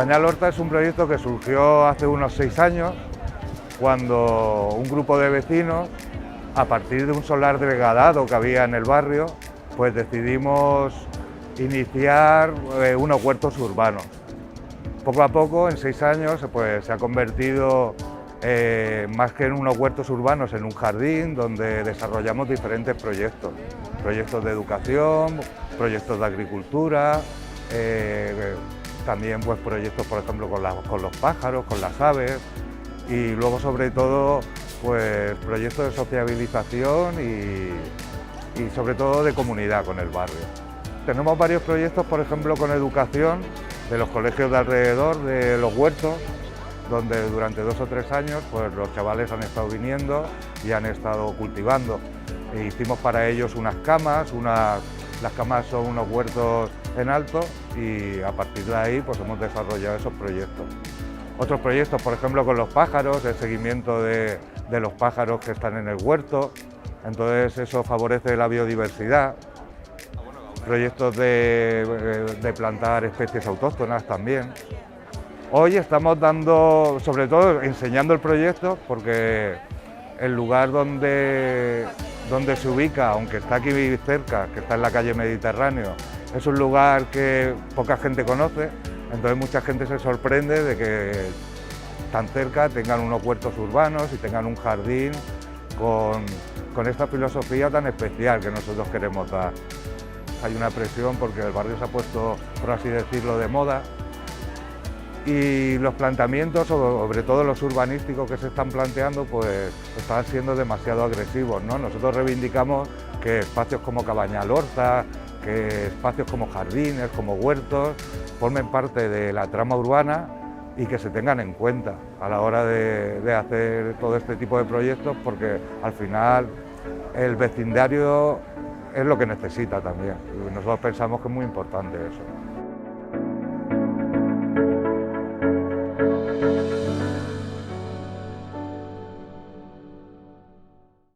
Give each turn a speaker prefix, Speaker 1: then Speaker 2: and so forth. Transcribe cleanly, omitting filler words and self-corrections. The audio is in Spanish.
Speaker 1: Cabañal Horta es un proyecto que surgió hace unos 6 años, cuando un grupo de vecinos, a partir de un solar degradado que había en el barrio, pues decidimos iniciar unos huertos urbanos. Poco a poco, en 6 años, pues se ha convertido más que en unos huertos urbanos, en un jardín donde desarrollamos diferentes proyectos. Proyectos de educación, proyectos de agricultura, también pues proyectos, por ejemplo, con los pájaros, con las aves, y luego sobre todo pues proyectos de sociabilización y sobre todo de comunidad con el barrio. Tenemos varios proyectos, por ejemplo, con educación de los colegios de alrededor de los huertos, donde durante 2 o 3 años pues los chavales han estado viniendo y han estado cultivando. E hicimos para ellos unas camas, las camas son unos huertos en alto y a partir de ahí pues hemos desarrollado esos proyectos. Otros proyectos, por ejemplo, con los pájaros, el seguimiento de los pájaros que están en el huerto, entonces eso favorece la biodiversidad. Proyectos de plantar especies autóctonas también. Hoy estamos dando, sobre todo enseñando el proyecto, porque el lugar donde se ubica, aunque está aquí cerca, que está en la calle Mediterráneo, es un lugar que poca gente conoce, entonces mucha gente se sorprende de que tan cerca tengan unos huertos urbanos y tengan un jardín con esta filosofía tan especial que nosotros queremos dar. Hay una presión porque el barrio se ha puesto, por así decirlo, de moda, y los planteamientos, sobre todo los urbanísticos que se están planteando, pues están siendo demasiado agresivos, ¿no? Nosotros reivindicamos que espacios como Cabañal Horta, que espacios como jardines, como huertos, formen parte de la trama urbana y que se tengan en cuenta a la hora de hacer todo este tipo de proyectos, porque al final el vecindario es lo que necesita también. Nosotros pensamos que es muy importante eso.